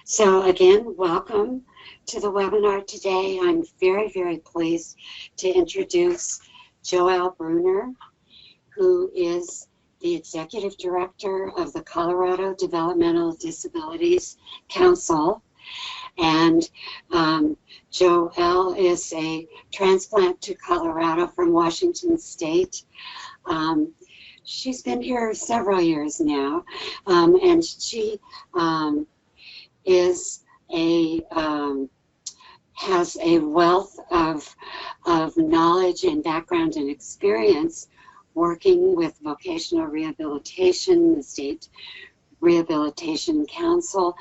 So again, welcome to the webinar today. I'm very, very pleased to introduce Joelle Brouner, who is the Executive Director of the Colorado Developmental Disabilities Council. And Joelle is a transplant to Colorado from Washington State. She's been here several years now, and she has a wealth of knowledge and background and experience working with vocational rehabilitation, the State Rehabilitation Council,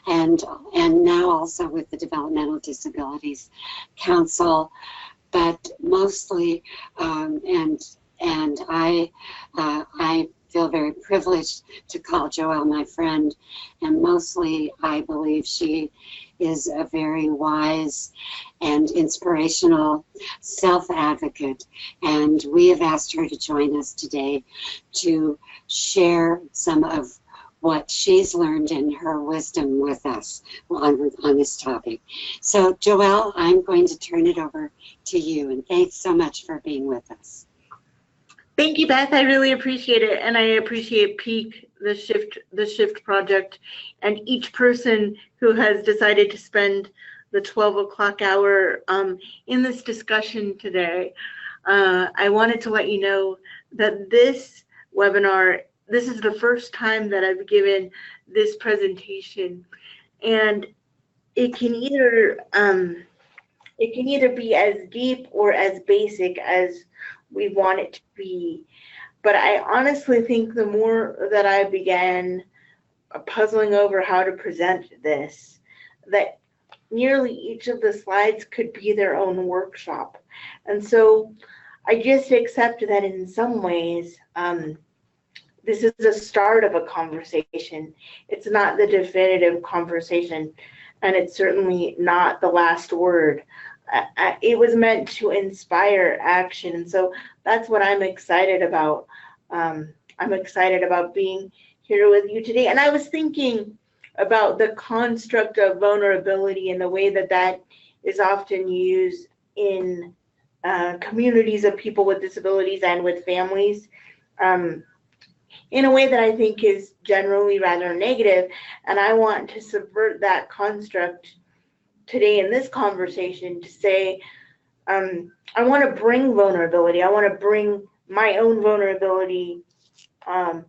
and now also with the Developmental Disabilities Council, but mostly, and I feel very privileged to call Joelle my friend, and mostly I believe she is a very wise and inspirational self-advocate, and we have asked her to join us today to share some of what she's learned and her wisdom with us on this topic. So Joelle, I'm going to turn it over to you, and thanks so much for being with us. Thank you, Beth. I really appreciate it, and I appreciate Peak, the Shift Project, and each person who has decided to spend the 12 o'clock hour in this discussion today. I wanted to let you know that this webinar, this is the first time that I've given this presentation, and it can either be as deep or as basic as we want it to be. But I honestly think the more that I began puzzling over how to present this, that nearly each of the slides could be their own workshop. And so I just accept that in some ways, this is the start of a conversation. It's not the definitive conversation, and it's certainly not the last word. It was meant to inspire action, and so that's what I'm excited about. I'm excited about being here with you today, and I was thinking about the construct of vulnerability and the way that that is often used in communities of people with disabilities and with families, in a way that I think is generally rather negative, and I want to subvert that construct today in this conversation to say, I want to bring vulnerability. I want to bring my own vulnerability, not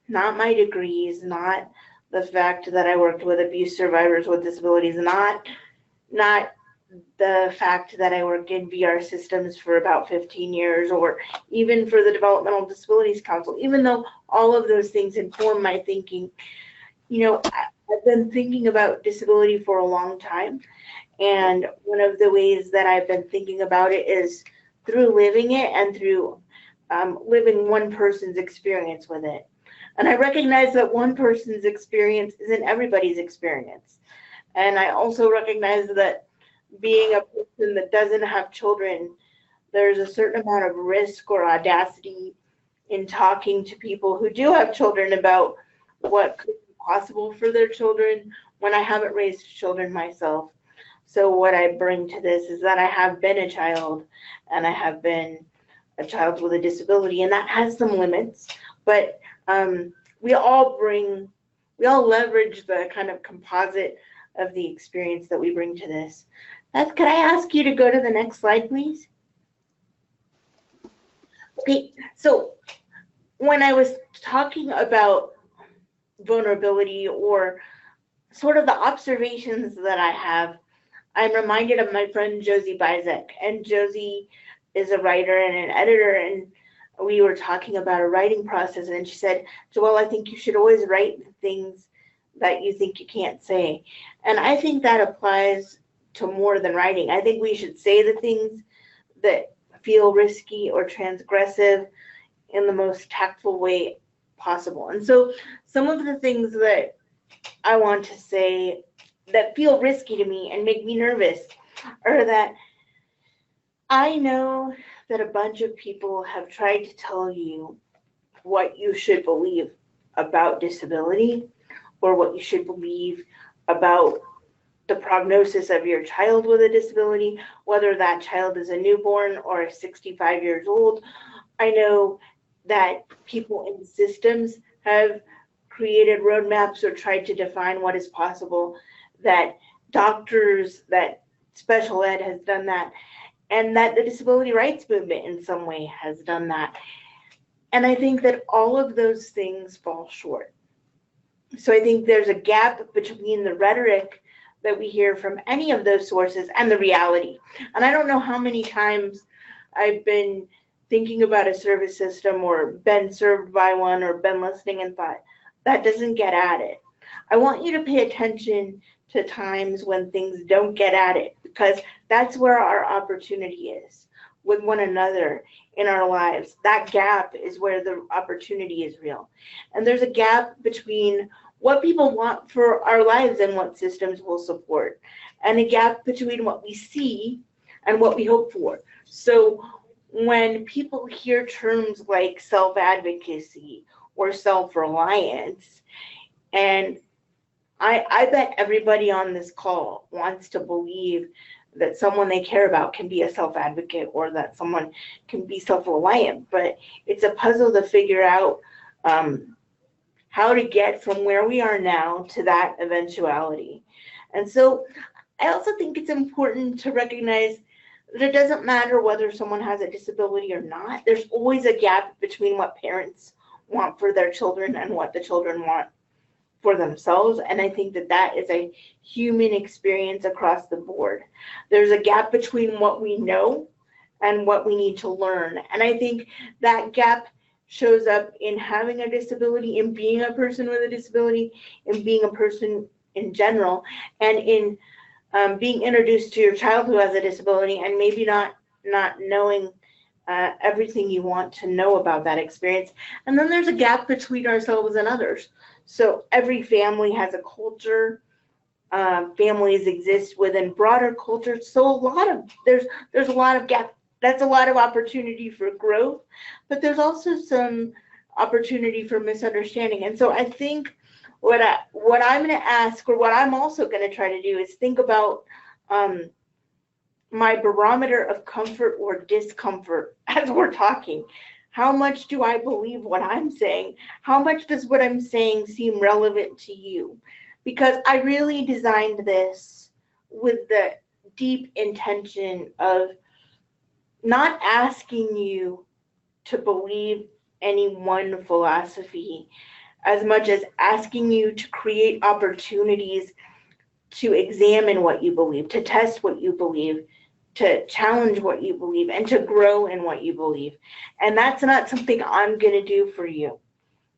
my degrees, not the fact that I worked with abuse survivors with disabilities, not the fact that I worked in VR systems for about 15 years, or even for the Developmental Disabilities Council, even though all of those things inform my thinking. I've been thinking about disability for a long time, and one of the ways that I've been thinking about it is through living it and through living one person's experience with it. And I recognize that one person's experience isn't everybody's experience. And I also recognize that being a person that doesn't have children, there's a certain amount of risk or audacity in talking to people who do have children about what could be possible for their children when I haven't raised children myself. So what I bring to this is that I have been a child, and I have been a child with a disability, and that has some limits, but we all leverage the kind of composite of the experience that we bring to this. Beth, could I ask you to go to the next slide, please? Okay, so when I was talking about vulnerability, or sort of the observations that I have, I'm reminded of my friend Josie Bizek, and Josie is a writer and an editor, and we were talking about a writing process, and she said, Joelle, I think you should always write the things that you think you can't say. And I think that applies to more than writing. I think we should say the things that feel risky or transgressive in the most tactful way possible. And so some of the things that I want to say that feel risky to me and make me nervous are that I know that a bunch of people have tried to tell you what you should believe about disability, or what you should believe about the prognosis of your child with a disability, whether that child is a newborn or 65 years old. I know that people in systems have created roadmaps or tried to define what is possible, that doctors, that special ed has done that, and that the disability rights movement in some way has done that. And I think that all of those things fall short. So I think there's a gap between the rhetoric that we hear from any of those sources and the reality. And I don't know how many times I've been thinking about a service system or been served by one or been listening and thought, that doesn't get at it. I want you to pay attention to times when things don't get at it, because that's where our opportunity is with one another in our lives. That gap is where the opportunity is real. And there's a gap between what people want for our lives and what systems will support, and a gap between what we see and what we hope for. So when people hear terms like self-advocacy or self-reliance, and I bet everybody on this call wants to believe that someone they care about can be a self-advocate or that someone can be self-reliant, but it's a puzzle to figure out how to get from where we are now to that eventuality. And so I also think it's important to recognize that it doesn't matter whether someone has a disability or not. There's always a gap between what parents want for their children and what the children want for themselves. And I think that that is a human experience across the board. There's a gap between what we know and what we need to learn. And I think that gap shows up in having a disability, in being a person with a disability, in being a person in general, and in being introduced to your child who has a disability and maybe not knowing everything you want to know about that experience. And then there's a gap between ourselves and others. So every family has a culture. Families exist within broader cultures. So there's a lot of gap. That's a lot of opportunity for growth, but there's also some opportunity for misunderstanding. And so I think what I'm going to ask, or what I'm also going to try to do, is think about my barometer of comfort or discomfort as we're talking. How much do I believe what I'm saying? How much does what I'm saying seem relevant to you? Because I really designed this with the deep intention of not asking you to believe any one philosophy, as much as asking you to create opportunities to examine what you believe, to test what you believe, to challenge what you believe, and to grow in what you believe. And that's not something I'm going to do for you.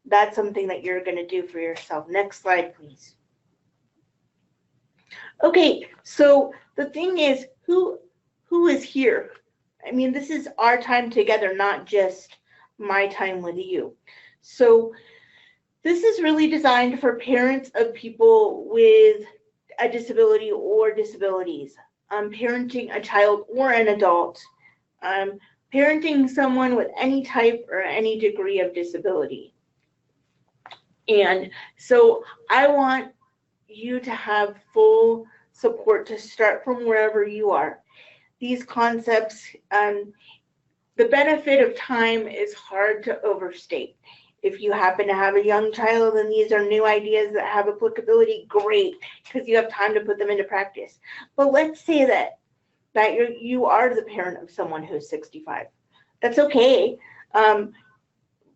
That's something that you're going to do for yourself. Next slide, please. Okay, so the thing is, who is here? I mean, this is our time together, not just my time with you. So this is really designed for parents of people with a disability or disabilities, parenting a child or an adult, parenting someone with any type or any degree of disability. And so I want you to have full support to start from wherever you are. These concepts, the benefit of time is hard to overstate. If you happen to have a young child and these are new ideas that have applicability, great, because you have time to put them into practice. But let's say that you are the parent of someone who's 65. That's okay.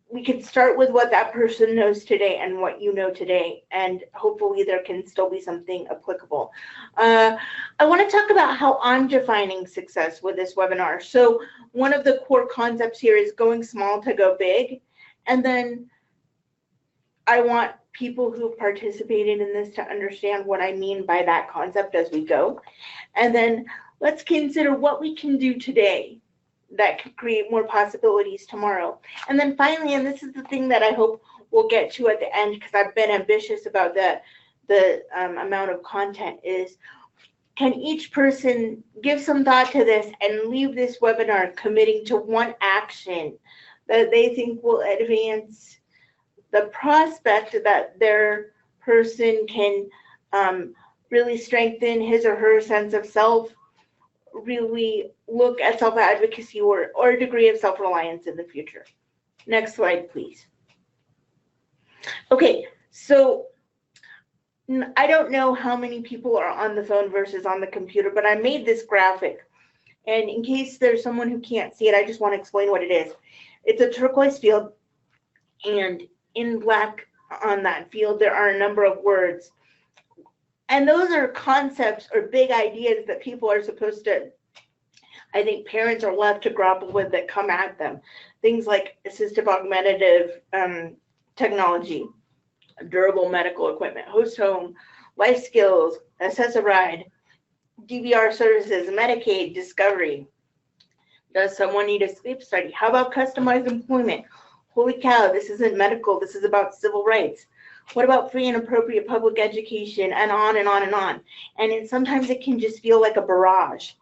We can start with what that person knows today and what you know today, and hopefully there can still be something applicable. I want to talk about how I'm defining success with this webinar. So one of the core concepts here is going small to go big. And then I want people who have participated in this to understand what I mean by that concept as we go. And then let's consider what we can do today that could create more possibilities tomorrow. And then finally, and this is the thing that I hope we'll get to at the end, because I've been ambitious about the amount of content, is can each person give some thought to this and leave this webinar committing to one action that they think will advance the prospect that their person can really strengthen his or her sense of self, really look at self-advocacy or a degree of self-reliance in the future. Next slide, please. Okay, so I don't know how many people are on the phone versus on the computer, but I made this graphic. And in case there's someone who can't see it, I just want to explain what it is. It's a turquoise field, and in black on that field, there are a number of words. And those are concepts or big ideas that people are supposed to, I think parents are left to grapple with that come at them. Things like assistive augmentative technology, durable medical equipment, host home, life skills, assess a ride, DVR services, Medicaid, discovery. Does someone need a sleep study? How about customized employment? Holy cow, this isn't medical, this is about civil rights. What about free and appropriate public education, and on and on and on. And sometimes it can just feel like a barrage.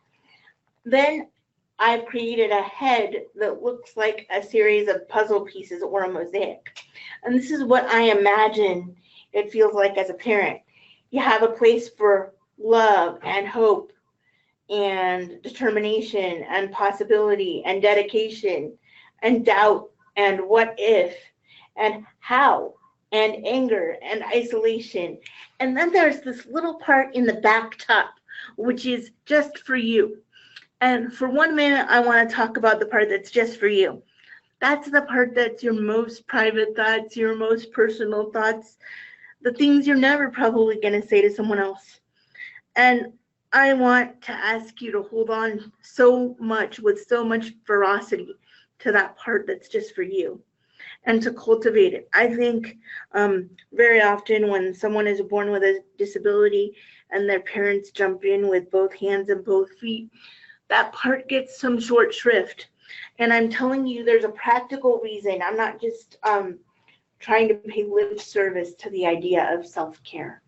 Then I've created a head that looks like a series of puzzle pieces or a mosaic. And this is what I imagine it feels like as a parent. You have a place for love and hope and determination and possibility and dedication and doubt and what if and how and anger and isolation. And then there's this little part in the back top, which is just for you. And for 1 minute, I want to talk about the part that's just for you. That's the part that's your most private thoughts, your most personal thoughts, the things you're never probably going to say to someone else. And I want to ask you to hold on so much, with so much ferocity, to that part that's just for you, and to cultivate it. I think very often when someone is born with a disability and their parents jump in with both hands and both feet, that part gets some short shrift. And I'm telling you, there's a practical reason. I'm not just trying to pay lip service to the idea of self-care.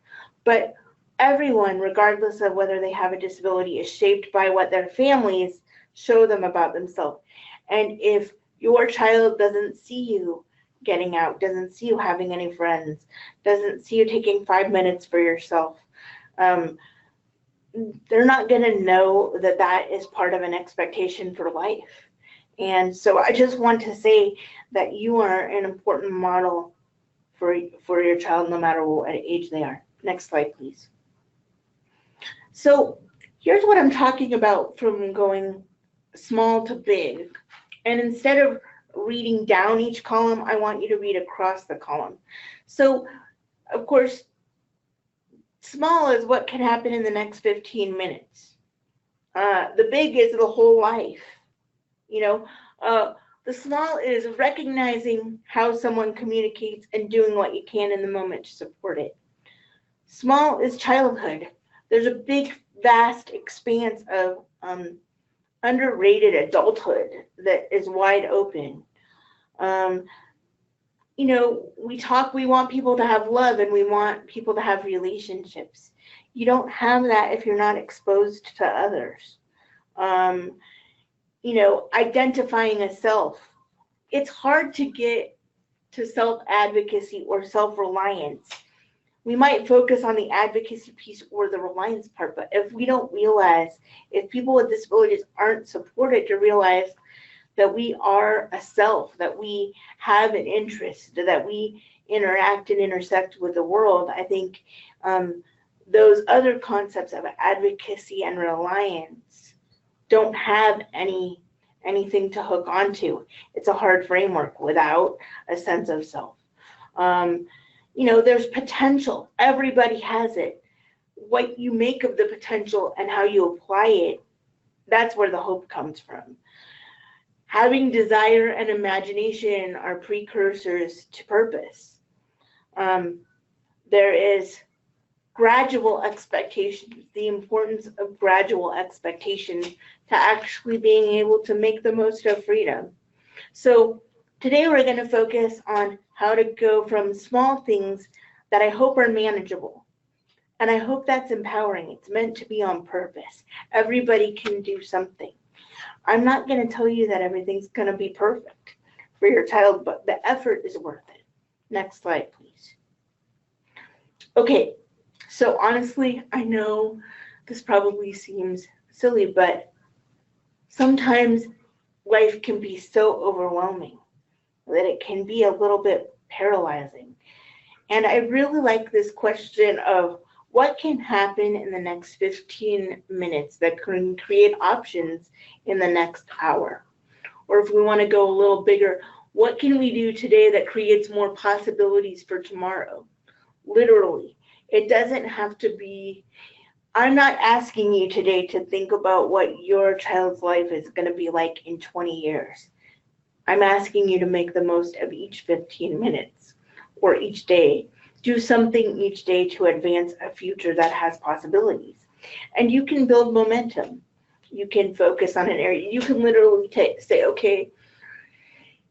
But everyone, regardless of whether they have a disability, is shaped by what their families show them about themselves. And if your child doesn't see you getting out, doesn't see you having any friends, doesn't see you taking 5 minutes for yourself, they're not going to know that that is part of an expectation for life. And so I just want to say that you are an important model for your child, no matter what age they are. Next slide, please. So here's what I'm talking about from going small to big. And instead of reading down each column, I want you to read across the column. So, of course, small is what can happen in the next 15 minutes. The big is the whole life. You know, the small is recognizing how someone communicates and doing what you can in the moment to support it. Small is childhood. There's a big, vast expanse of underrated adulthood that is wide open. You know, we want people to have love and we want people to have relationships. You don't have that if you're not exposed to others. You know, identifying a self. It's hard to get to self-advocacy or self-reliance. We might focus on the advocacy piece or the reliance part, but if we don't realize, if people with disabilities aren't supported to realize that we are a self, that we have an interest, that we interact and intersect with the world, I think those other concepts of advocacy and reliance don't have anything to hook onto. It's a hard framework without a sense of self. You know, there's potential. Everybody has it. What you make of the potential and how you apply it, that's where the hope comes from. Having desire and imagination are precursors to purpose. There is gradual expectation, the importance of gradual expectation to actually being able to make the most of freedom. So today we're going to focus on how to go from small things that I hope are manageable. And I hope that's empowering. It's meant to be on purpose. Everybody can do something. I'm not going to tell you that everything's going to be perfect for your child, but the effort is worth it. Next slide, please. Okay, so honestly, I know this probably seems silly, but sometimes life can be so overwhelming that it can be a little bit paralyzing. And I really like this question of what can happen in the next 15 minutes that can create options in the next hour? Or if we want to go a little bigger, what can we do today that creates more possibilities for tomorrow? Literally, it doesn't have to be. I'm not asking you today to think about what your child's life is going to be like in 20 years. I'm asking you to make the most of each 15 minutes or each day. Do something each day to advance a future that has possibilities. And you can build momentum. You can focus on an area. You can literally say, okay,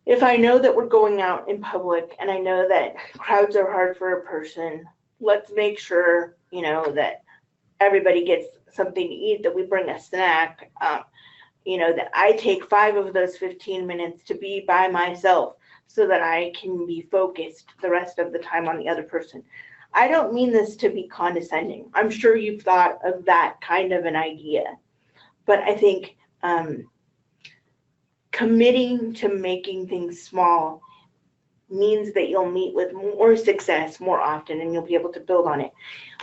if I know that we're going out in public and I know that crowds are hard for a person, let's make sure, that everybody gets something to eat, that we bring a snack, that I take 5 of those 15 minutes to be by myself so that I can be focused the rest of the time on the other person. I don't mean this to be condescending. I'm sure you've thought of that kind of an idea. But I think committing to making things small means that you'll meet with more success more often and you'll be able to build on it.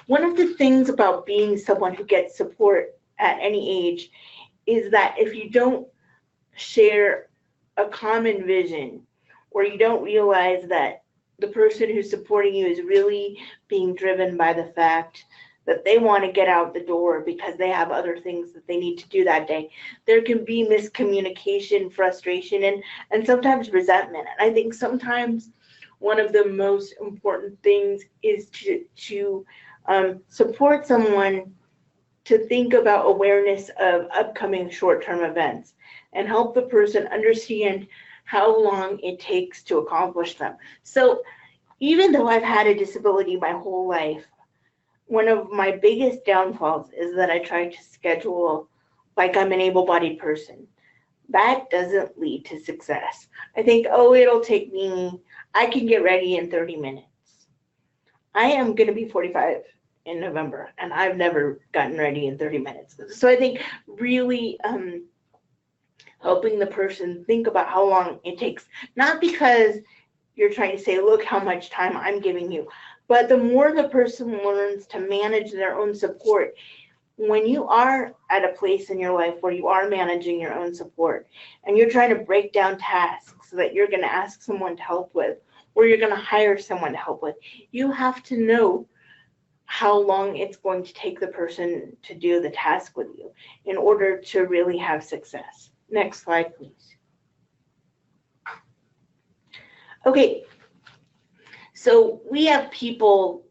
One of the things about being someone who gets support at any age is that if you don't share a common vision, or you don't realize that the person who's supporting you is really being driven by the fact that they want to get out the door because they have other things that they need to do that day, there can be miscommunication, frustration, and sometimes resentment. And I think sometimes one of the most important things is to support someone to think about awareness of upcoming short-term events and help the person understand how long it takes to accomplish them. So even though I've had a disability my whole life, one of my biggest downfalls is that I try to schedule like I'm an able-bodied person. That doesn't lead to success. I think, I can get ready in 30 minutes. I am going to be 45 in November, and I've never gotten ready in 30 minutes. So I think really helping the person think about how long it takes, not because you're trying to say, look how much time I'm giving you, but the more the person learns to manage their own support, when you are at a place in your life where you are managing your own support and you're trying to break down tasks that you're going to ask someone to help with, or you're going to hire someone to help with, you have to know how long it's going to take the person to do the task with you in order to really have success. Next slide, please. Okay, so we have people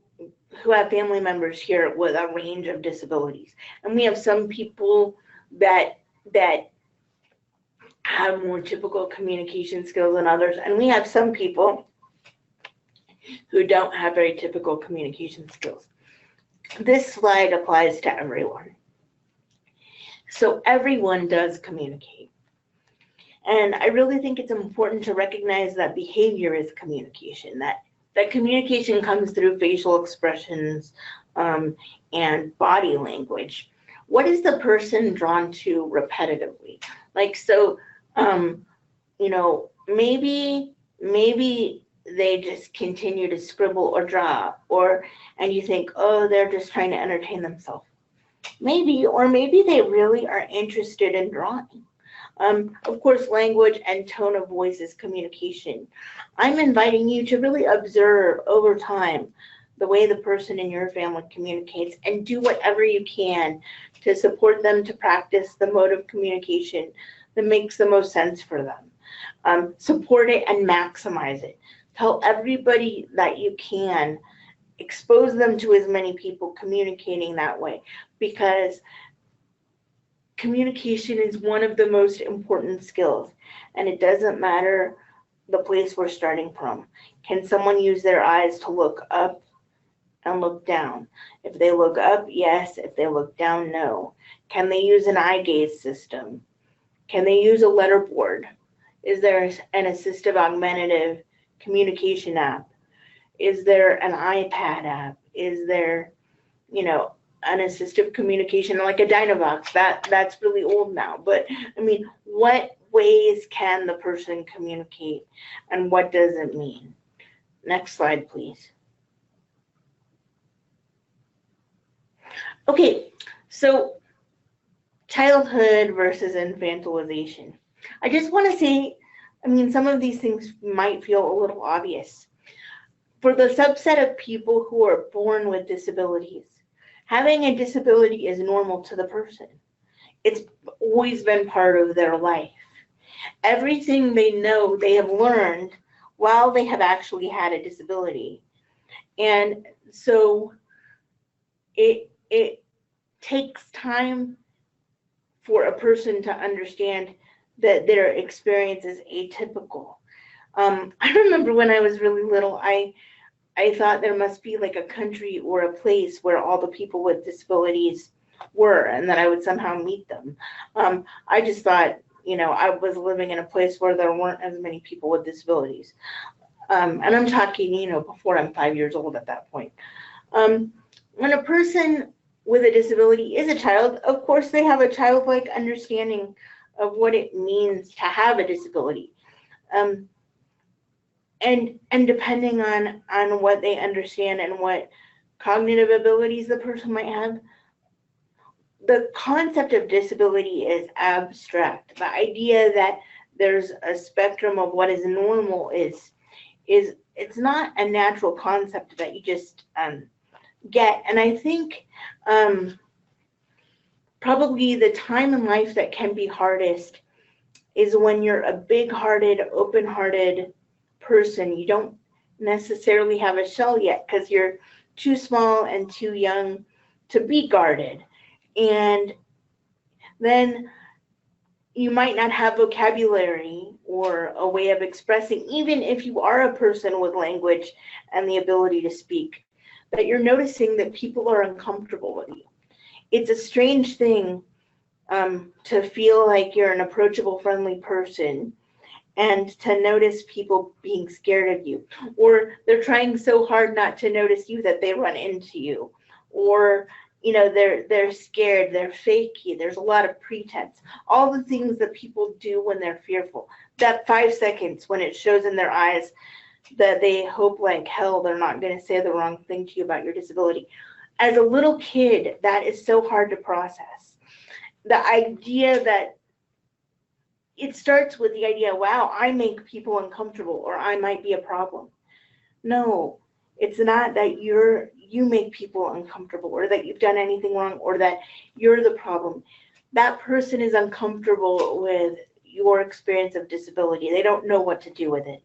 who have family members here with a range of disabilities, and we have some people that have more typical communication skills than others, and we have some people who don't have very typical communication skills. This slide applies to everyone. So everyone does communicate. And I really think it's important to recognize that behavior is communication, that communication comes through facial expressions and body language. What is the person drawn to repetitively? Like, so, maybe they just continue to scribble or draw, and you think, oh, they're just trying to entertain themselves. Maybe, or maybe they really are interested in drawing. Of course, language and tone of voice is communication. I'm inviting you to really observe over time the way the person in your family communicates and do whatever you can to support them to practice the mode of communication that makes the most sense for them. Support it and maximize it. Tell everybody that you can. Expose them to as many people communicating that way, because communication is one of the most important skills, and it doesn't matter the place we're starting from. Can someone use their eyes to look up and look down? If they look up, yes. If they look down, no. Can they use an eye gaze system? Can they use a letterboard? Is there an assistive augmentative communication app? Is there an iPad app? Is there, you know, an assistive communication like a Dynavox? That's really old now. But I mean, what ways can the person communicate, and what does it mean? Next slide, please. Okay, so childhood versus infantilization. I just want to say, I mean, some of these things might feel a little obvious. For the subset of people who are born with disabilities, having a disability is normal to the person. It's always been part of their life. Everything they know, they have learned while they have actually had a disability. And so it takes time for a person to understand that their experience is atypical. I remember when I was really little, I thought there must be like a country or a place where all the people with disabilities were, and that I would somehow meet them. I just thought, you know, I was living in a place where there weren't as many people with disabilities. And I'm talking, you know, before I'm 5 years old at that point. When a person with a disability is a child, of course they have a childlike understanding of what it means to have a disability. And depending on what they understand and what cognitive abilities the person might have, the concept of disability is abstract. The idea that there's a spectrum of what is normal is it's not a natural concept that you just get. And I think probably the time in life that can be hardest is when you're a big-hearted, open-hearted person. You don't necessarily have a shell yet because you're too small and too young to be guarded. And then you might not have vocabulary or a way of expressing, even if you are a person with language and the ability to speak, that you're noticing that people are uncomfortable with you. It's a strange thing to feel like you're an approachable, friendly person and to notice people being scared of you, or they're trying so hard not to notice you that they run into you, or you know, they're scared, they're fakey, there's a lot of pretense, all the things that people do when they're fearful. That 5 seconds when it shows in their eyes that they hope like hell they're not going to say the wrong thing to you about your disability. As a little kid, that is so hard to process. The idea that it starts with the idea, wow, I make people uncomfortable, or I might be a problem. No, it's not that you make people uncomfortable, or that you've done anything wrong, or that you're the problem. That person is uncomfortable with your experience of disability. They don't know what to do with it.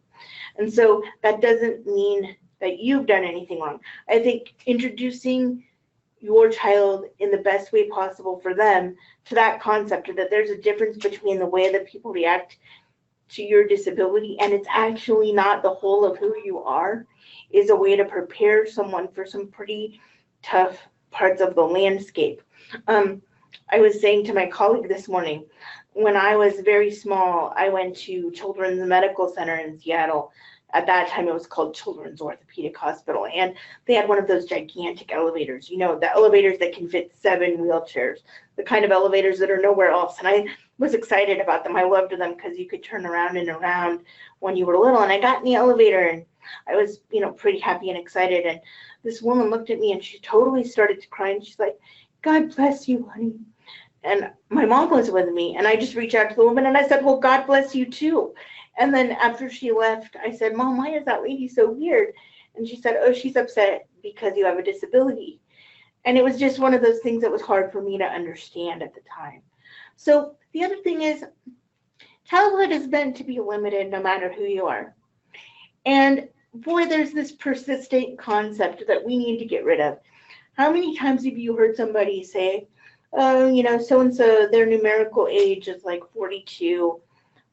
And so that doesn't mean that you've done anything wrong. I think introducing your child in the best way possible for them to that concept that there's a difference between the way that people react to your disability and it's actually not the whole of who you are is a way to prepare someone for some pretty tough parts of the landscape. I was saying to my colleague this morning, when I was very small, I went to Children's Medical Center in Seattle. At that time, it was called Children's Orthopedic Hospital, and they had one of those gigantic elevators, you know, the elevators that can fit 7 wheelchairs, the kind of elevators that are nowhere else. And I was excited about them. I loved them because you could turn around and around when you were little. And I got in the elevator, and I was, you know, pretty happy and excited. And this woman looked at me, and she totally started to cry, and she's like, "God bless you, honey." And my mom was with me, and I just reached out to the woman, and I said, "Well, God bless you, too." And then after she left, I said, "Mom, why is that lady so weird?" And she said, "Oh, she's upset because you have a disability." And it was just one of those things that was hard for me to understand at the time. So the other thing is, childhood is meant to be limited no matter who you are. And boy, there's this persistent concept that we need to get rid of. How many times have you heard somebody say, "Oh, you know, so-and-so, their numerical age is like 42,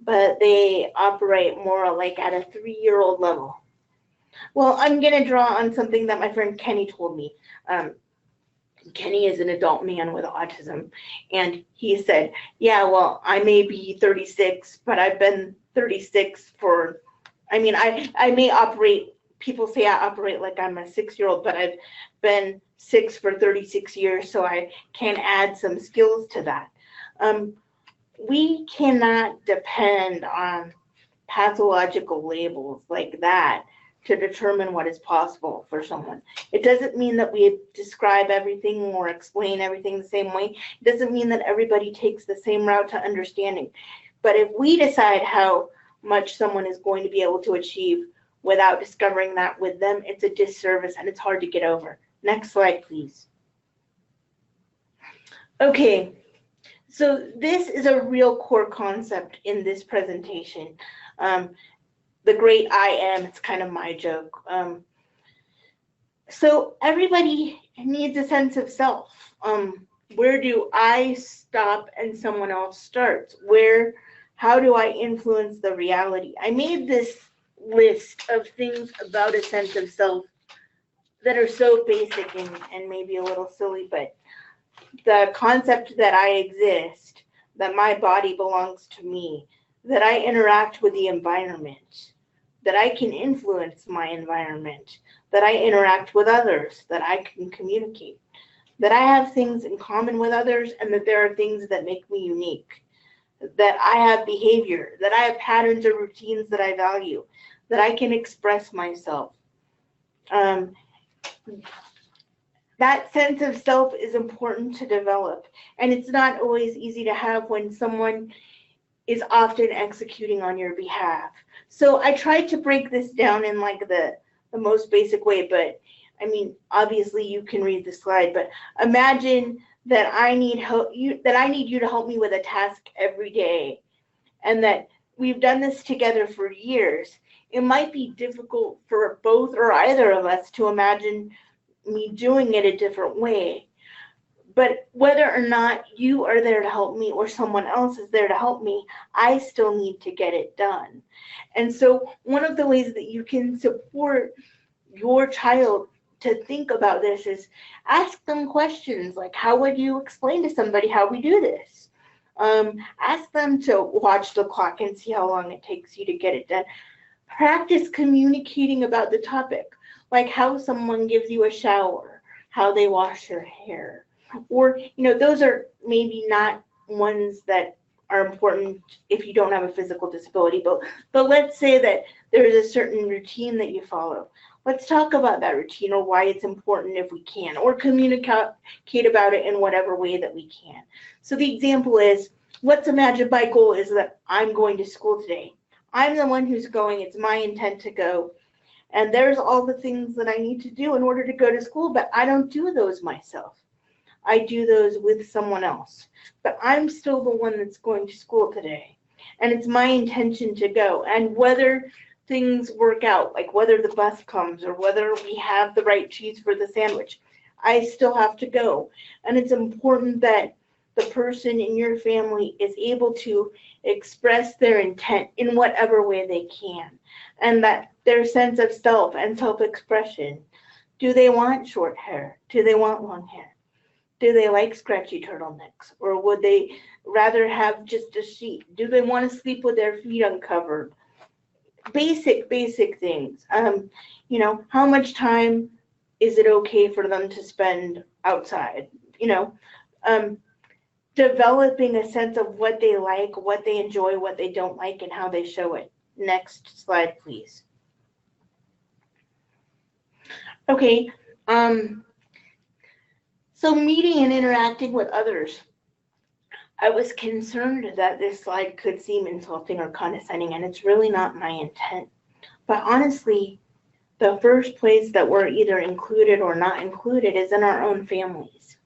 but they operate more like at a 3-year-old level"? Well, I'm going to draw on something that my friend Kenny told me. Kenny is an adult man with autism, and he said, "Yeah, well, I may be 36, but I've been 36 for, I mean, I may operate people say I operate like I'm a 6-year-old, but I've been 6 for 36 years, so I can add some skills to that. We cannot depend on pathological labels like that to determine what is possible for someone. It doesn't mean that we describe everything or explain everything the same way. It doesn't mean that everybody takes the same route to understanding. But if we decide how much someone is going to be able to achieve without discovering that with them, it's a disservice and it's hard to get over. Next slide, please. Okay, so this is a real core concept in this presentation. The great I am, it's kind of my joke. So everybody needs a sense of self. Where do I stop and someone else starts? How do I influence the reality? I made this list of things about a sense of self that are so basic and maybe a little silly, but the concept that I exist, that my body belongs to me, that I interact with the environment, that I can influence my environment, that I interact with others, that I can communicate, that I have things in common with others, and that there are things that make me unique, that I have behavior, that I have patterns or routines that I value, that I can express myself. That sense of self is important to develop, and it's not always easy to have when someone is often executing on your behalf. So I tried to break this down in like the most basic way, but I mean, obviously you can read the slide, but imagine that I need you to help me with a task every day, and that we've done this together for years. It might be difficult for both or either of us to imagine me doing it a different way. But whether or not you are there to help me or someone else is there to help me, I still need to get it done. And so one of the ways that you can support your child to think about this is ask them questions like, how would you explain to somebody how we do this? Ask them to watch the clock and see how long it takes you to get it done. Practice communicating about the topic, like how someone gives you a shower, how they wash your hair. Or, those are maybe not ones that are important if you don't have a physical disability, but let's say that there's a certain routine that you follow. Let's talk about that routine or why it's important if we can, or communicate about it in whatever way that we can. So the example is, let's imagine my goal is that I'm going to school today. I'm the one who's going, it's my intent to go. And there's all the things that I need to do in order to go to school, but I don't do those myself. I do those with someone else. But I'm still the one that's going to school today. And it's my intention to go. And whether things work out, like whether the bus comes or whether we have the right cheese for the sandwich, I still have to go. And it's important that the person in your family is able to express their intent in whatever way they can. And that their sense of self and self-expression. Do they want short hair? Do they want long hair? Do they like scratchy turtlenecks? Or would they rather have just a sheet? Do they want to sleep with their feet uncovered? Basic things. How much time is it okay for them to spend outside? Developing a sense of what they like, what they enjoy, what they don't like, and how they show it. Next slide, please. Okay, so meeting and interacting with others. I was concerned that this slide could seem insulting or condescending, and it's really not my intent. But honestly, the first place that we're either included or not included is in our own families.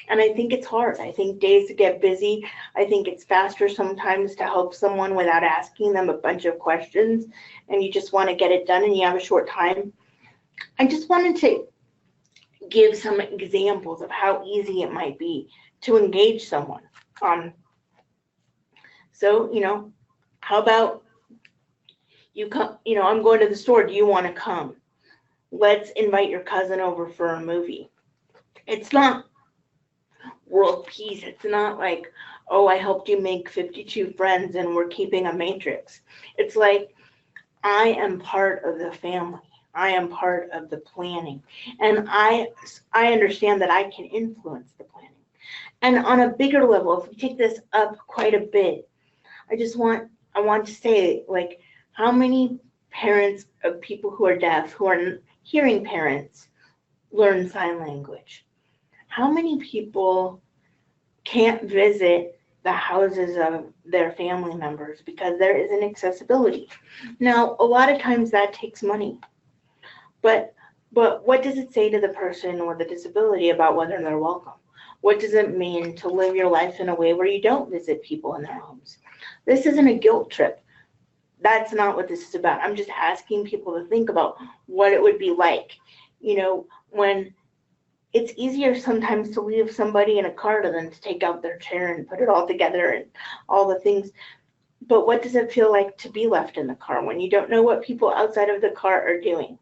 And I think it's hard. I think days get busy. I think it's faster sometimes to help someone without asking them a bunch of questions, and you just want to get it done and you have a short time. I just wanted to give some examples of how easy it might be to engage someone. So, how about you come, I'm going to the store. Do you want to come? Let's invite your cousin over for a movie. It's not world peace. It's not like, oh, I helped you make 52 friends and we're keeping a matrix. It's like, I am part of the family. I am part of the planning. And I understand that I can influence the planning. And on a bigger level, if we take this up quite a bit, I want to say, like, how many parents of people who are deaf, who are hearing parents, learn sign language? How many people can't visit the houses of their family members because there isn't accessibility? Now, a lot of times that takes money, but what does it say to the person with a disability about whether they're welcome? What does it mean to live your life in a way where you don't visit people in their homes? This isn't a guilt trip. That's not what this is about. I'm just asking people to think about what it would be like, when it's easier sometimes to leave somebody in a car than to take out their chair and put it all together and all the things. But what does it feel like to be left in the car when you don't know what people outside of the car are doing?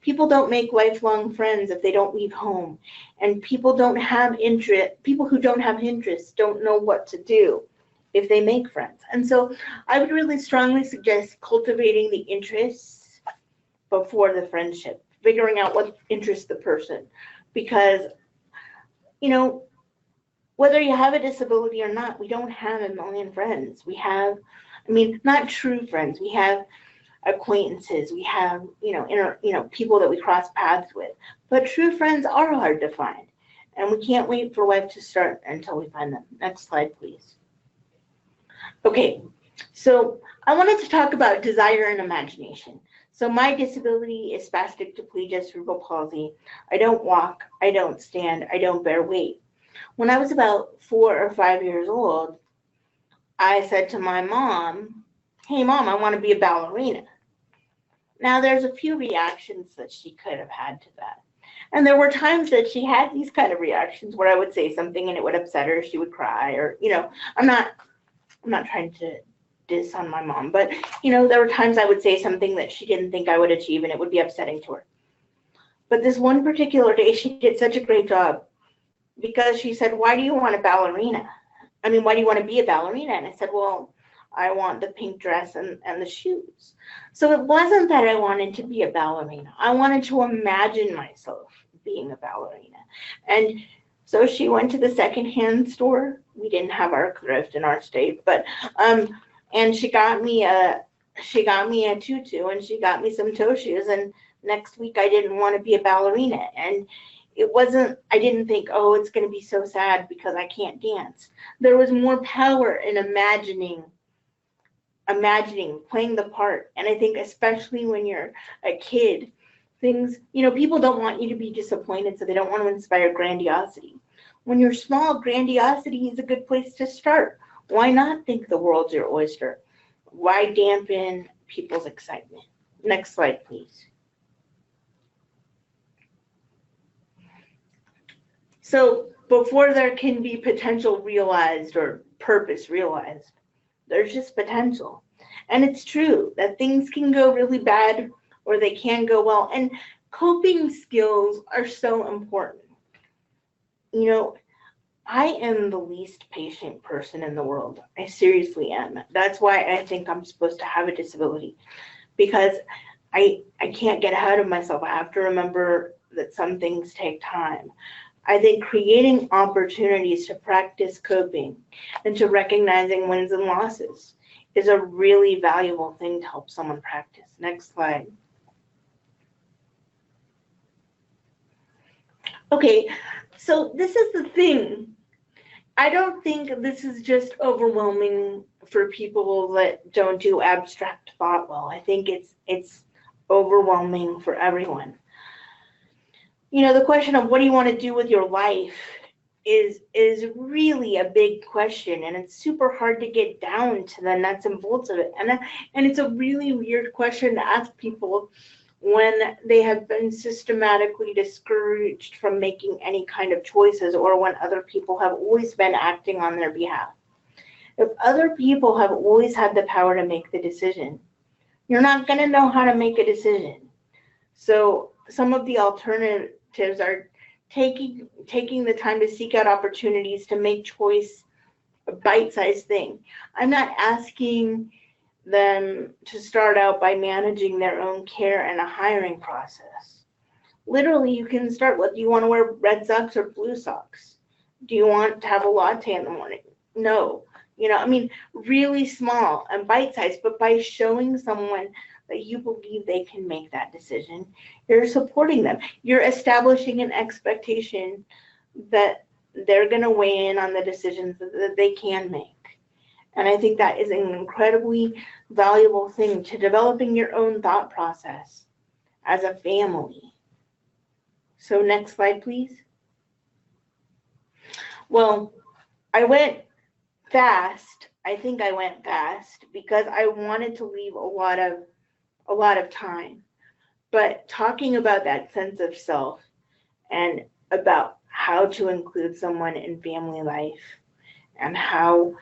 People don't make lifelong friends if they don't leave home, and people who don't have interests don't know what to do if they make friends. And so I would really strongly suggest cultivating the interests before the friendship, figuring out what interests the person, because whether you have a disability or not, we don't have a million friends. We have, not true friends. We have acquaintances, we have people that we cross paths with, but true friends are hard to find, and we can't wait for life to start until we find them. Next slide, please. Okay, so I wanted to talk about desire and imagination. So my disability is spastic diplegia cerebral palsy. I don't walk, I don't stand, I don't bear weight. When I was about 4 or 5 years old, I said to my mom, "Hey mom, I want to be a ballerina." Now there's a few reactions that she could have had to that. And there were times that she had these kind of reactions where I would say something and it would upset her, she would cry, or, I'm not trying to diss on my mom, but, there were times I would say something that she didn't think I would achieve and it would be upsetting to her. But this one particular day, she did such a great job because she said, "Why do you want a ballerina? Why do you want to be a ballerina?" And I said, "Well, I want the pink dress and the shoes." So it wasn't that I wanted to be a ballerina. I wanted to imagine myself being a ballerina. And so she went to the secondhand store. We didn't have our thrift in our state, but and she got me a tutu and she got me some toe shoes. And next week I didn't want to be a ballerina. And I didn't think, oh, it's going to be so sad because I can't dance. There was more power in imagining, playing the part. And I think especially when you're a kid, people don't want you to be disappointed, so they don't want to inspire grandiosity. When you're small, grandiosity is a good place to start. Why not think the world's your oyster? Why dampen people's excitement? Next slide, please. So before there can be potential realized or purpose realized, there's just potential. And it's true that things can go really bad or they can go well. And coping skills are so important. I am the least patient person in the world. I seriously am. That's why I think I'm supposed to have a disability, because I can't get ahead of myself. I have to remember that some things take time. I think creating opportunities to practice coping and to recognizing wins and losses is a really valuable thing to help someone practice. Next slide. Okay, so this is the thing. I don't think this is just overwhelming for people that don't do abstract thought well. I think it's overwhelming for everyone. The question of what do you want to do with your life is really a big question, and it's super hard to get down to the nuts and bolts of it. And it's a really weird question to ask people when they have been systematically discouraged from making any kind of choices, or when other people have always been acting on their behalf. If other people have always had the power to make the decision, you're not going to know how to make a decision. So some of the alternatives are taking the time to seek out opportunities to make choice a bite-sized thing. I'm not asking them to start out by managing their own care and a hiring process. Literally, you can start with, do you want to wear red socks or blue socks? Do you want to have a latte in the morning? No. I mean, really small and bite-sized, but by showing someone that you believe they can make that decision, you're supporting them. You're establishing an expectation that they're going to weigh in on the decisions that they can make. And I think that is an incredibly valuable thing to developing your own thought process as a family. So next slide, please. Well, I went fast. I think I went fast because I wanted to leave a lot of time. But talking about that sense of self and about how to include someone in family life and how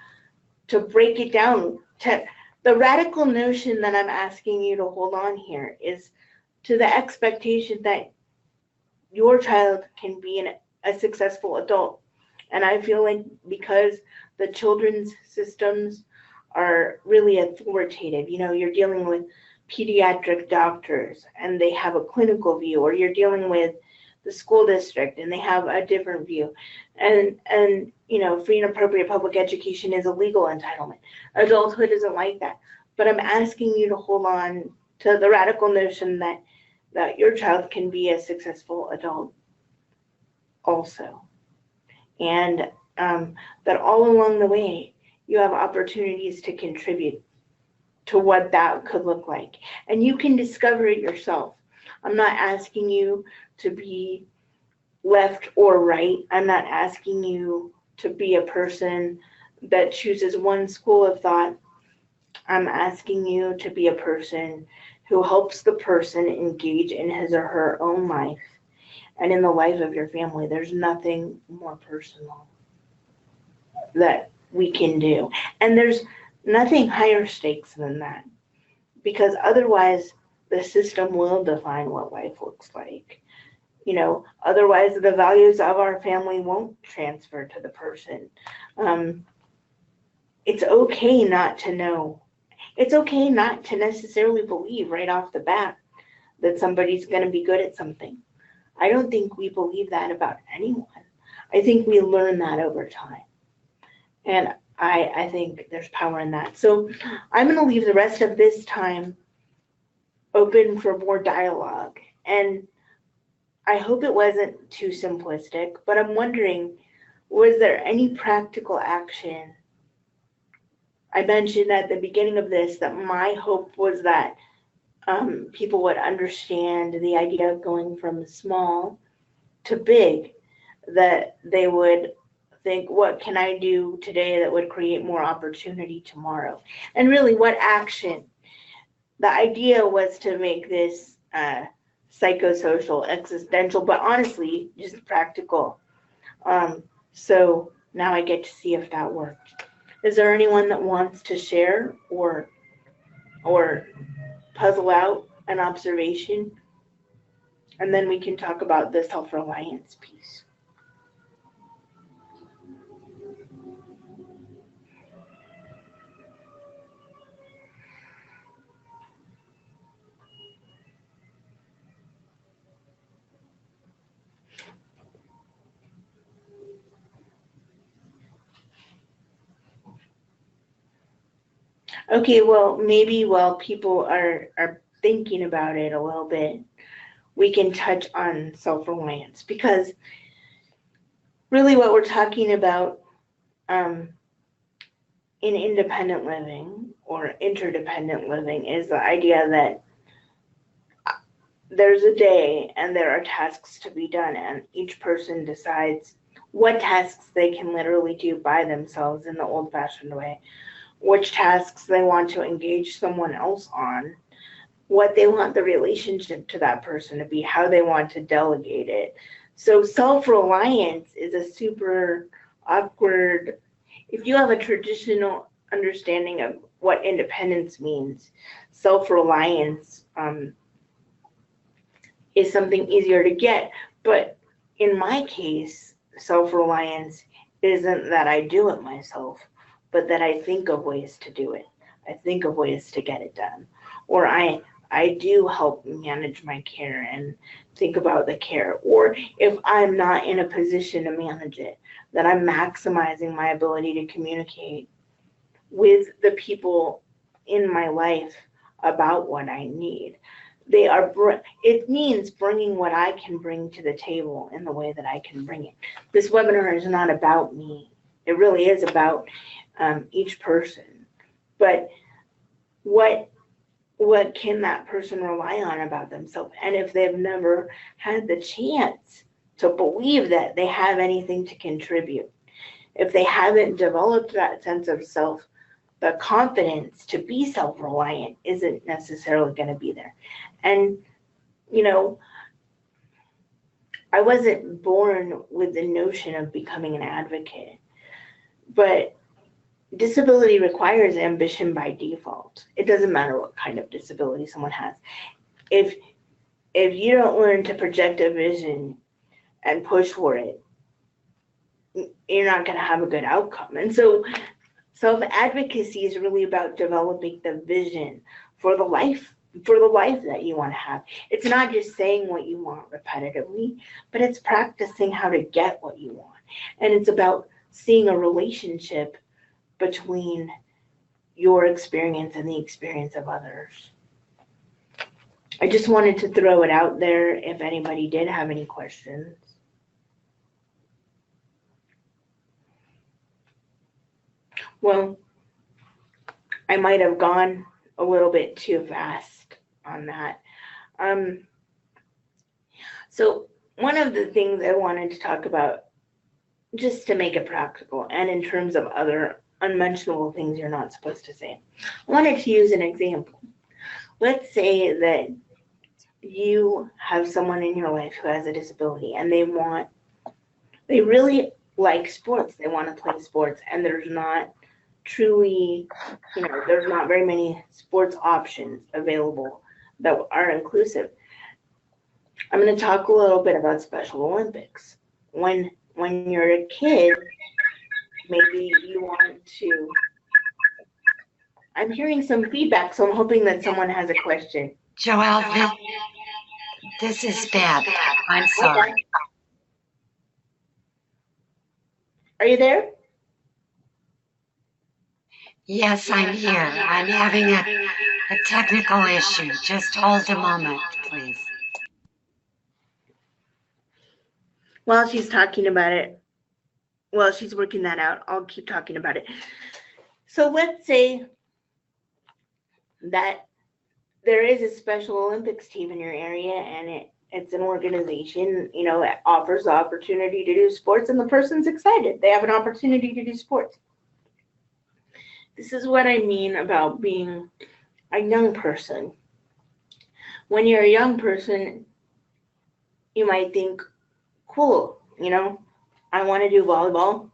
to break it down to the radical notion that I'm asking you to hold on here is to the expectation that your child can be a successful adult. And I feel like because the children's systems are really authoritative, you're dealing with pediatric doctors and they have a clinical view, or you're dealing with the school district and they have a different view. And free and appropriate public education is a legal entitlement. Adulthood isn't like that. But I'm asking you to hold on to the radical notion that your child can be a successful adult also. And that all along the way, you have opportunities to contribute to what that could look like. And you can discover it yourself. I'm not asking you to be left or right. I'm not asking you to be a person that chooses one school of thought. I'm asking you to be a person who helps the person engage in his or her own life and in the life of your family. There's nothing more personal that we can do. And there's nothing higher stakes than that, because otherwise the system will define what life looks like. Otherwise the values of our family won't transfer to the person. It's okay not to know. It's okay not to necessarily believe right off the bat that somebody's going to be good at something. I don't think we believe that about anyone. I think we learn that over time. And I think there's power in that. So I'm going to leave the rest of this time open for more dialogue. And I hope it wasn't too simplistic, but I'm wondering, was there any practical action? I mentioned at the beginning of this that my hope was that people would understand the idea of going from small to big, that they would think, what can I do today that would create more opportunity tomorrow? And really, what action? The idea was to make this psychosocial, existential, but honestly, just practical. So now I get to see if that worked. Is there anyone that wants to share or puzzle out an observation? And then we can talk about the self-reliance piece. Okay, well, maybe while people are thinking about it a little bit, we can touch on self-reliance, because really what we're talking about in independent living or interdependent living is the idea that there's a day and there are tasks to be done, and each person decides what tasks they can literally do by themselves in the old-fashioned way, which tasks they want to engage someone else on, what they want the relationship to that person to be, how they want to delegate it. So self-reliance is a super awkward, if you have a traditional understanding of what independence means, self-reliance is something easier to get. But in my case, self-reliance isn't that I do it myself, but that I think of ways to do it. I think of ways to get it done. Or I do help manage my care and think about the care. Or if I'm not in a position to manage it, that I'm maximizing my ability to communicate with the people in my life about what I need. It means bringing what I can bring to the table in the way that I can bring it. This webinar is not about me. It really is about each person. But what can that person rely on about themselves? And if they've never had the chance to believe that they have anything to contribute, if they haven't developed that sense of self, the confidence to be self-reliant isn't necessarily going to be there. And, you know, I wasn't born with the notion of becoming an advocate, but disability requires ambition by default. It doesn't matter what kind of disability someone has. If you don't learn to project a vision and push for it, you're not going to have a good outcome. And so self-advocacy is really about developing the vision for the life that you want to have. It's not just saying what you want repetitively, but it's practicing how to get what you want. And it's about seeing a relationship between your experience and the experience of others. I just wanted to throw it out there if anybody did have any questions. Well, I might have gone a little bit too fast on that. So one of the things I wanted to talk about, just to make it practical, and in terms of other unmentionable things you're not supposed to say, I wanted to use an example. Let's say that you have someone in your life who has a disability and they really like sports. They want to play sports, and there's not truly, there's not very many sports options available that are inclusive. I'm going to talk a little bit about Special Olympics. When you're a kid, maybe you want to, I'm hearing some feedback, so I'm hoping that someone has a question. Joelle, this is Beth. I'm sorry. Okay. Are you there? Yes, I'm here. I'm having a technical issue. Just hold a moment, please. While she's talking about it, while she's working that out, I'll keep talking about it. So let's say that there is a Special Olympics team in your area, and it's an organization, that offers the opportunity to do sports, and the person's excited. They have an opportunity to do sports. This is what I mean about being a young person. When you're a young person, you might think, cool, I want to do volleyball.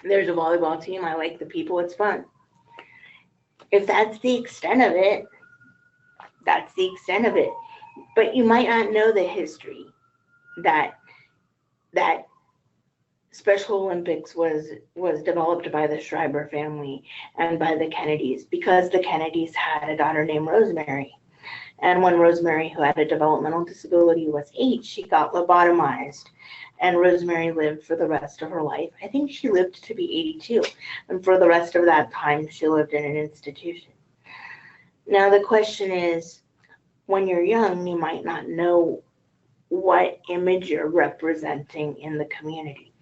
There's a volleyball team. I like the people. It's fun. If that's the extent of it, that's the extent of it. But you might not know the history that Special Olympics was developed by the Schreiber family and by the Kennedys, because the Kennedys had a daughter named Rosemary. And when Rosemary, who had a developmental disability, was 8, she got lobotomized. And Rosemary lived for the rest of her life. I think she lived to be 82. And for the rest of that time, she lived in an institution. Now the question is, when you're young, you might not know what image you're representing in the community.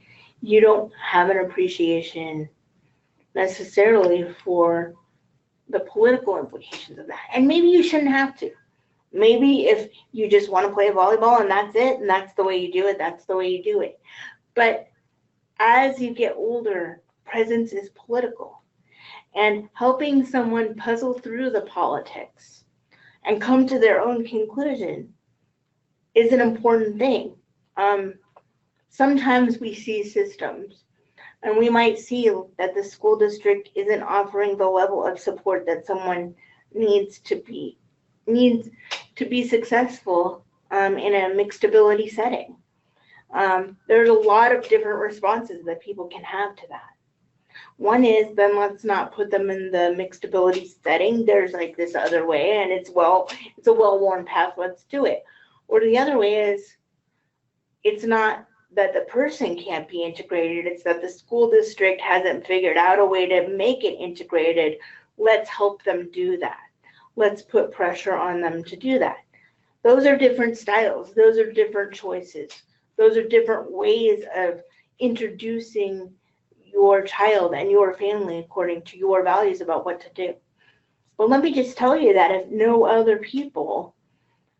You don't have an appreciation necessarily for the political implications of that. And maybe you shouldn't have to. Maybe if you just want to play volleyball and that's it, and that's the way you do it, that's the way you do it. But as you get older, presence is political. And helping someone puzzle through the politics and come to their own conclusion is an important thing. Sometimes we see systems, and we might see that the school district isn't offering the level of support that someone needs to be successful in a mixed ability setting. There's a lot of different responses that people can have to that. One is, then let's not put them in the mixed ability setting. There's like this other way, and it's a well-worn path. Let's do it. Or the other way is, it's not that the person can't be integrated. It's that the school district hasn't figured out a way to make it integrated. Let's help them do that. Let's put pressure on them to do that. Those are different styles. Those are different choices. Those are different ways of introducing your child and your family according to your values about what to do. But let me just tell you that if no other people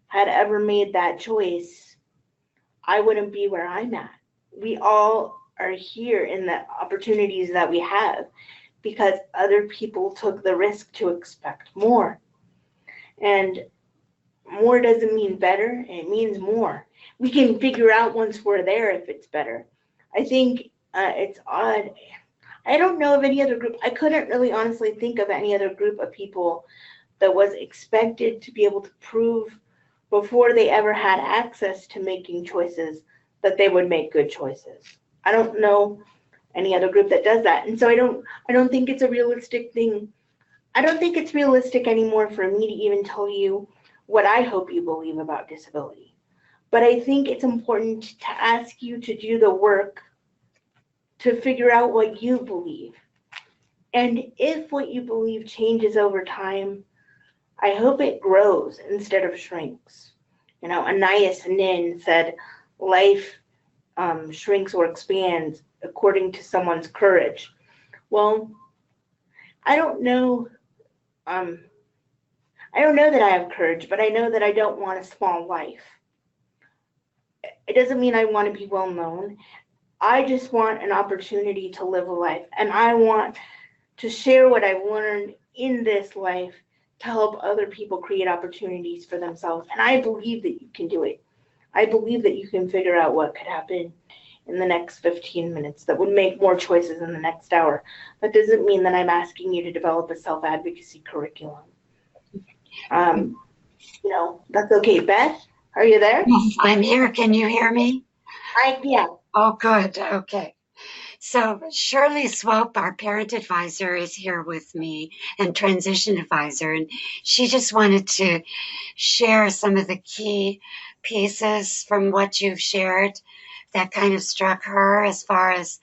had ever made that choice, I wouldn't be where I'm at. We all are here in the opportunities that we have because other people took the risk to expect more. And more doesn't mean better, it means more. We can figure out once we're there if it's better. I think it's odd. I don't know of any other group. I couldn't really honestly think of any other group of people that was expected to be able to prove before they ever had access to making choices that they would make good choices. I don't know any other group that does that. And so I don't think it's a realistic thing. I don't think it's realistic anymore for me to even tell you what I hope you believe about disability. But I think it's important to ask you to do the work to figure out what you believe. And if what you believe changes over time, I hope it grows instead of shrinks. You know, Anais Nin said, life shrinks or expands according to someone's courage. Well, I don't know that I have courage, but I know that I don't want a small life. It doesn't mean I want to be well known. I just want an opportunity to live a life, and I want to share what I've learned in this life to help other people create opportunities for themselves. And I believe that you can do it. I believe that you can figure out what could happen in the next 15 minutes that would make more choices in the next hour. That doesn't mean that I'm asking you to develop a self-advocacy curriculum. That's okay. Beth, are you there? Yes, I'm here. Can you hear me? Yeah. Oh, good. Okay. So Shirley Swope, our parent advisor, is here with me, and transition advisor, and she just wanted to share some of the key pieces from what you've shared that kind of struck her as far as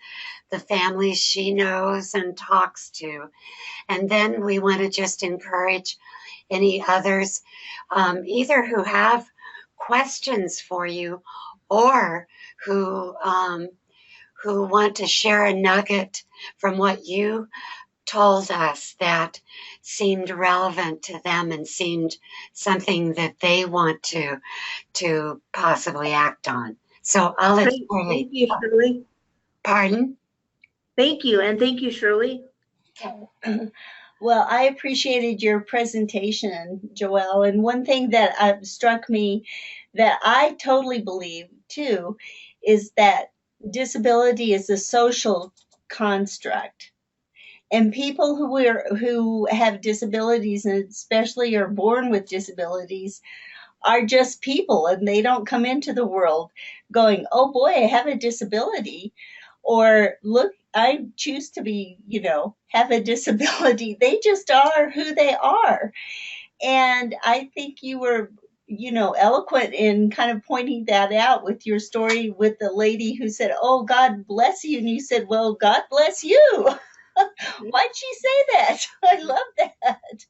the families she knows and talks to. And then we want to just encourage any others, either who have questions for you or who want to share a nugget from what you told us that seemed relevant to them and seemed something that they want to possibly act on. So I'll let Shirley. Thank you, Shirley. Pardon? Thank you, and thank you, Shirley. Okay. Well, I appreciated your presentation, Joelle. And one thing that struck me that I totally believe too is that disability is a social construct. And people who have disabilities, and especially are born with disabilities, are just people, and they don't come into the world going, oh boy, I have a disability, or look, I choose to be, have a disability. They just are who they are. And I think you were, eloquent in kind of pointing that out with your story with the lady who said, oh, God bless you. And you said, well, God bless you. Why'd she say that? I love that.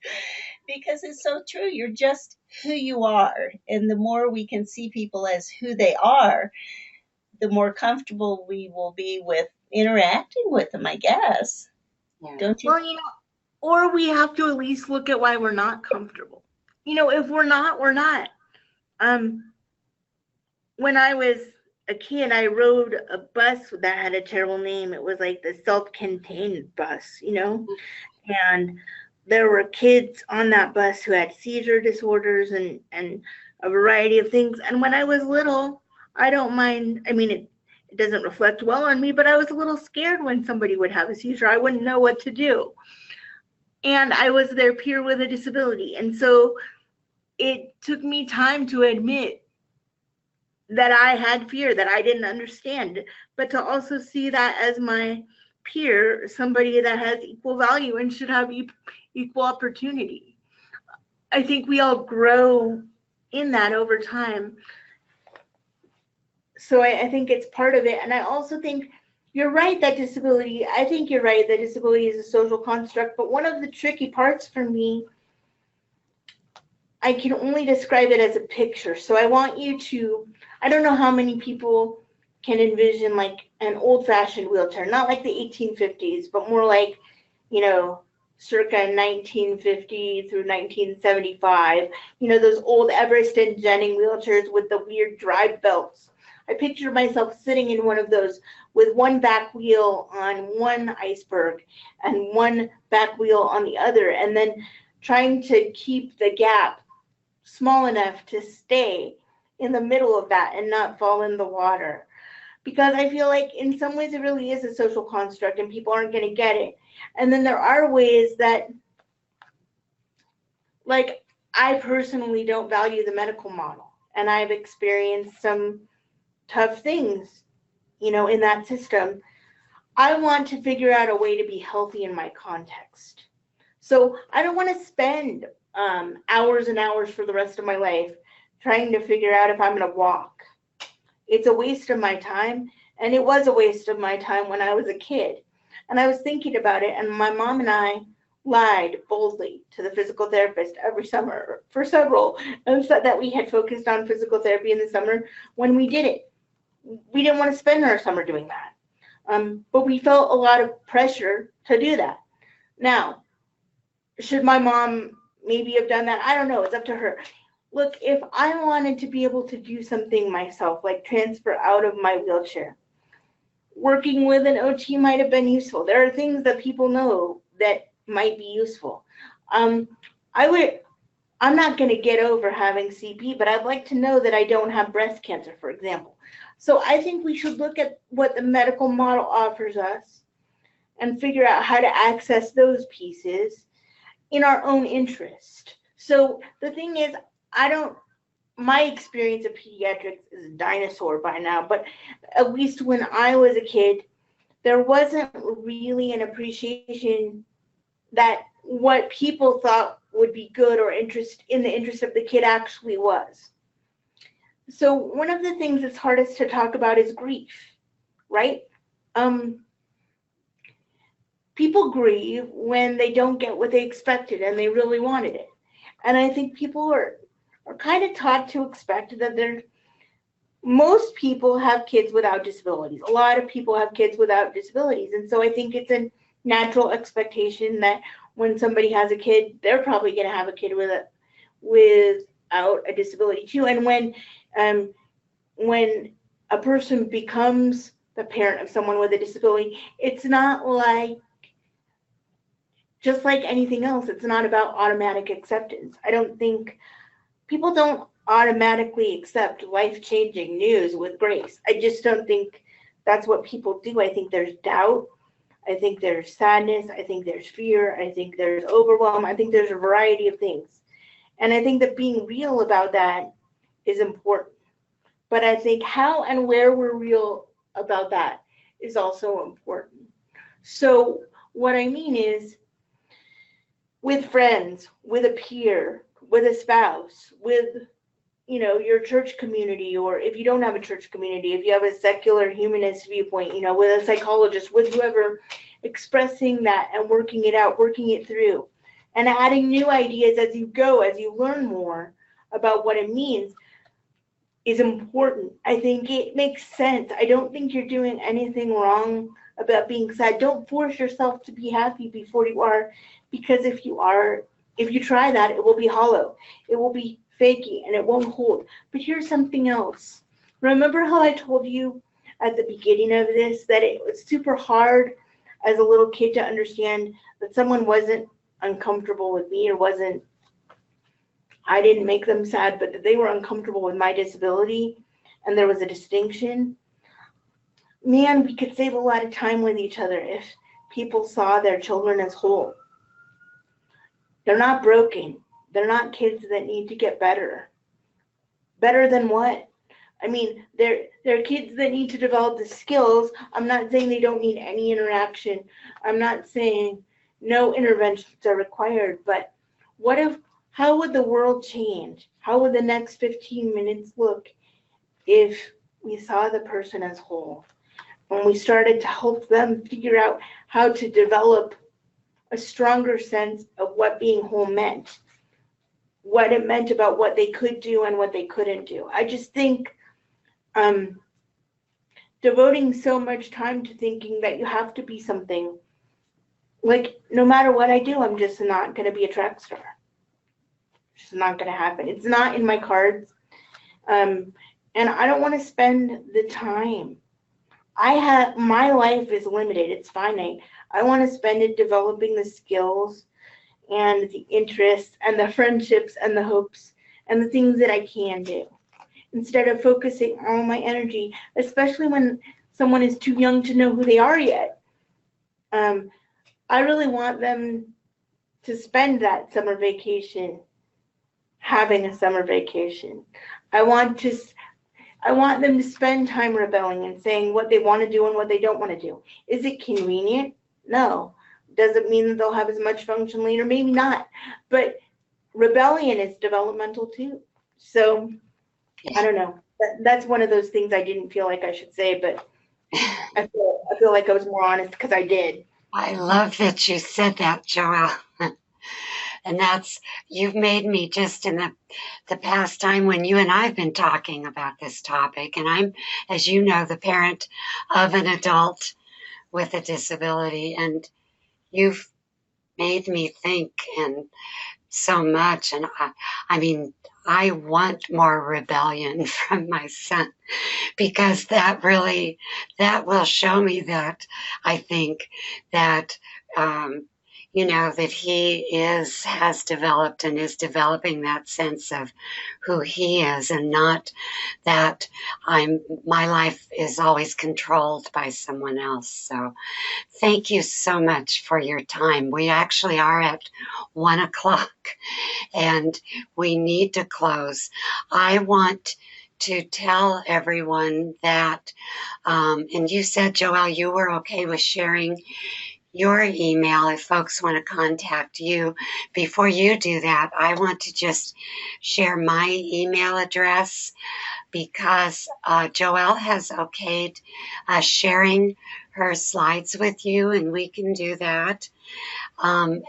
Because it's so true. You're just who you are. And the more we can see people as who they are, the more comfortable we will be with interacting with them, I guess. Yeah. Don't you? Well, or we have to at least look at why we're not comfortable. If we're not, we're not. When I was a kid, I rode a bus that had a terrible name. It was like the self-contained bus, and there were kids on that bus who had seizure disorders and a variety of things. And when I was little, I don't mind. I mean, it doesn't reflect well on me, but I was a little scared when somebody would have a seizure. I wouldn't know what to do. And I was their peer with a disability. And so it took me time to admit that I had fear, that I didn't understand, but to also see that as my peer, somebody that has equal value and should have equal opportunity. I think we all grow in that over time. So I think it's part of it. And I also think you're right that disability, I think you're right that disability is a social construct, but one of the tricky parts for me, I can only describe it as a picture. So I want you to, I don't know how many people can envision like an old-fashioned wheelchair, not like the 1850s, but more like, you know, circa 1950 through 1975, you know, those old Everest and Jennings wheelchairs with the weird drive belts. I picture myself sitting in one of those with one back wheel on one iceberg and one back wheel on the other, and then trying to keep the gap small enough to stay in the middle of that and not fall in the water. Because I feel like in some ways it really is a social construct and people aren't going to get it. And then there are ways that, like, I personally don't value the medical model. And I've experienced some tough things, you know, in that system. I want to figure out a way to be healthy in my context. So I don't want to spend hours and hours for the rest of my life trying to figure out if I'm going to walk. It's a waste of my time, and it was a waste of my time when I was a kid. And I was thinking about it, and my mom and I lied boldly to the physical therapist every summer for several, and said that we had focused on physical therapy in the summer when we did it. We didn't want to spend our summer doing that. But we felt a lot of pressure to do that. Now, should my mom maybe have done that? I don't know. It's up to her. Look, if I wanted to be able to do something myself, like transfer out of my wheelchair, working with an OT might have been useful. There are things that people know that might be useful. I'm not going to get over having CP, but I'd like to know that I don't have breast cancer, for example. So I think we should look at what the medical model offers us and figure out how to access those pieces in our own interest. So the thing is, my experience of pediatrics is a dinosaur by now, but at least when I was a kid, there wasn't really an appreciation that what people thought would be good or in the interest of the kid actually was. So one of the things that's hardest to talk about is grief, right? People grieve when they don't get what they expected and they really wanted it. And I think people are kind of taught to expect that most people have kids without disabilities. A lot of people have kids without disabilities. And so I think it's a natural expectation that when somebody has a kid, they're probably going to have a kid without a disability too. And when a person becomes the parent of someone with a disability, it's not like, just like anything else, it's not about automatic acceptance. I don't think people don't automatically accept life-changing news with grace. I just don't think that's what people do. I think there's doubt. I think there's sadness. I think there's fear. I think there's overwhelm. I think there's a variety of things. And I think that being real about that is important. But I think how and where we're real about that is also important. So what I mean is, with friends, with a peer, with a spouse, with, you know, your church community, or if you don't have a church community, if you have a secular humanist viewpoint, you know, with a psychologist, with whoever, expressing that and working it out, working it through, and adding new ideas as you go, as you learn more about what it means, is important. I think it makes sense. I don't think you're doing anything wrong about being sad. Don't force yourself to be happy before you are, because if you try that, it will be hollow. It will be fakey and it won't hold. But here's something else. Remember how I told you at the beginning of this that it was super hard as a little kid to understand that someone wasn't uncomfortable with me, or I didn't make them sad, but that they were uncomfortable with my disability, and there was a distinction? Man, we could save a lot of time with each other if people saw their children as whole. They're not broken. They're not kids that need to get better. Better than what? I mean, they're kids that need to develop the skills. I'm not saying they don't need any interaction. I'm not saying no interventions are required, but what if, how would the world change? How would the next 15 minutes look if we saw the person as whole? When we started to help them figure out how to develop a stronger sense of what being whole meant, what it meant about what they could do and what they couldn't do. I just think devoting so much time to thinking that you have to be something, like no matter what I do, I'm just not going to be a track star. It's just not going to happen. It's not in my cards. And I don't want to spend the time. My life is limited. It's finite. I want to spend it developing the skills and the interests and the friendships and the hopes and the things that I can do, instead of focusing all my energy, especially when someone is too young to know who they are yet. I really want them to spend that summer vacation having a summer vacation. I want them to spend time rebelling and saying what they want to do and what they don't want to do. Is it convenient? No. Does it mean that they'll have as much function later? Maybe not. But rebellion is developmental too. So I don't know. That's one of those things I didn't feel like I should say, but I feel like I was more honest because I did. I love that you said that, Joelle. And you've made me just in the past time when you and I have been talking about this topic. And I'm, as you know, the parent of an adult with a disability. And you've made me think and so much. And I mean, I want more rebellion from my son, because that will show me that I think that, that he has developed and is developing that sense of who he is, and not that my life is always controlled by someone else. So thank you so much for your time. We actually are at 1 o'clock and we need to close. I want to tell everyone that, and you said, Joelle, you were okay with sharing your email if folks want to contact you. Before you do that, I want to just share my email address, because Joelle has okayed sharing her slides with you, and we can do that. And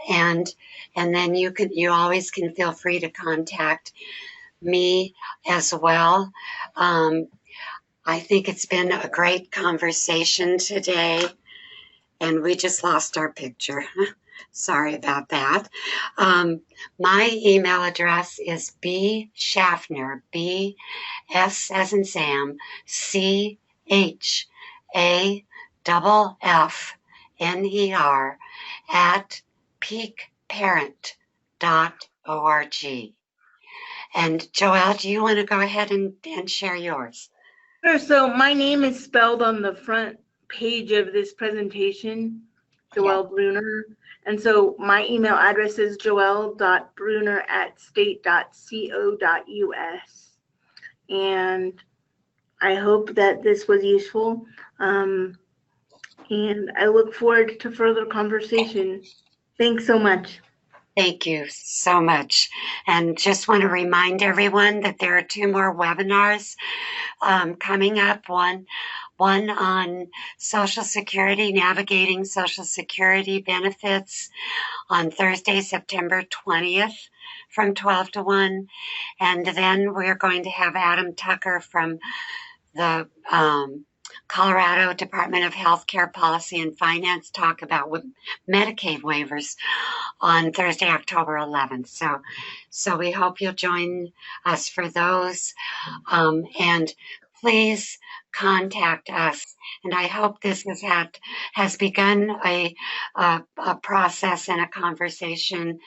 then you always can feel free to contact me as well. I think it's been a great conversation today, and we just lost our picture. Sorry about that. My email address is bschaffner, B S as in Sam, CHAFFNER at peakparent.org. And Joelle, do you want to go ahead and share yours? Sure. So my name is spelled on the front page of this presentation, Joelle Brouner. And so my email address is joelle.brouner@state.co.us. And I hope that this was useful. And I look forward to further conversation. Thanks so much. Thank you so much. And just want to remind everyone that there are 2 more webinars coming up. One on Social Security, navigating Social Security benefits, on Thursday, September 20th from 12 to 1. And then we're going to have Adam Tucker from the Colorado Department of Healthcare Policy and Finance talk about Medicaid waivers on Thursday, October 11th. So we hope you'll join us for those. And please contact us. And I hope this has begun a process and a conversation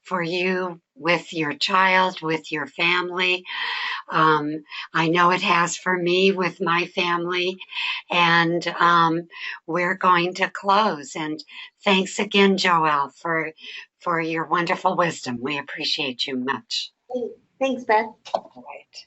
for you with your child, with your family. I know it has for me with my family, and we're going to close. And thanks again, Joelle, for your wonderful wisdom. We appreciate you much. Thanks, Beth. All right.